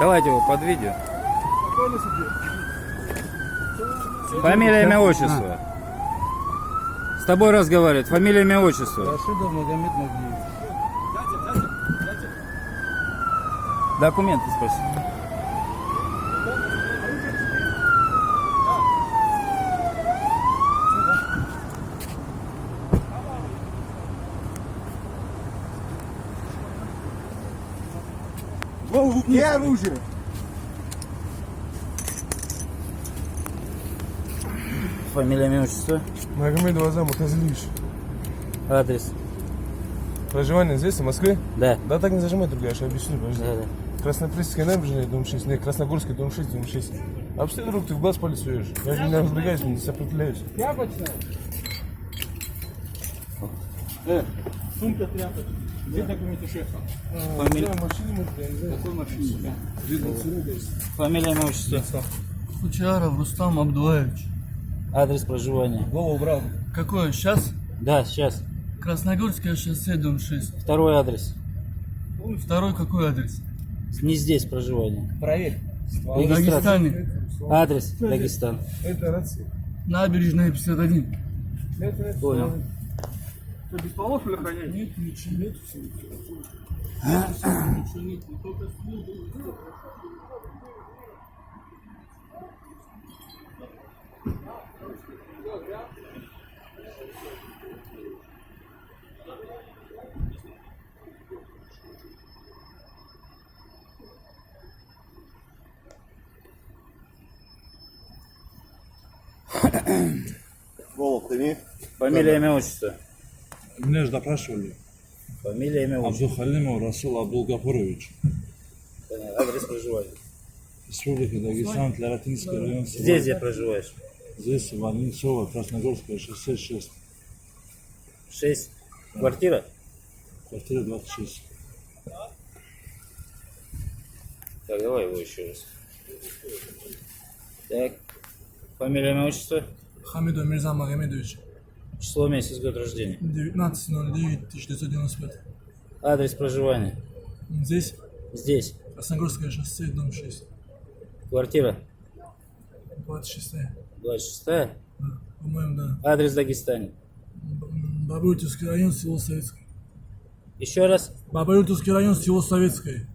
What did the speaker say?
Давайте его под видео. Фамилия, имя, отчество. С тобой разговаривает. Фамилия, имя, отчество. Рашидов Магомед Нагиев. Документы спроси. Где оружие? Фамилия, имя, отчество. Магомед Вазам Мутазилевич. Адрес. Проживание здесь, в Москве? Да. Да так не зажимай, другая, я объясню, подожди. Да. Краснопресненская набережная, дом 6, нет, Красногорский, дом 6, дом 6. Обстрел рук, ты в глаз палец суешь. Я же не разбегаюсь, не сопротивляюсь. Тряпочная? Сумка тряпочная. Где документы шефа? Фамилия, Какой машине? фамилия, имя, отчество. Кучаров Рустам Абдулаевич. Адрес проживания. Голову убрал. Какое? Сейчас? Да, сейчас. Красногорское шоссе, дом 6. Второй адрес. Второй какой адрес? Не здесь проживание. Проверь. В Регистрация. Дагестане. Адрес Дагестан. Это рация. Набережная 51. Понял. Что, без полов или охранять? Нет, ничего нет. Ничего нет, только Голову прими. Фамилия, имя, отчество. Меня же допрашивали. Фамилия, имя, отчество. Абдухалимов Расул Абдулгафурович. Понятно. Адрес проживания. Республика Дагестан, Тлератинский район. Здесь где проживаешь? Здесь Ванинцово, Красногорское шоссе 6. 6. Квартира? Квартира 26. Так, давай его еще раз. Так. Фамилия, имя, отчество. Хамидов Мирза Магомедович. Число, месяц, год рождения. 19.09.1995. Адрес проживания. Здесь Здесь. Красногорское шоссе, дом 6. Квартира 26. 26. По-моему, да. Адрес Дагестане. Бабаютовский район, село Советское. Еще раз. Бабаютовский район, село Советское.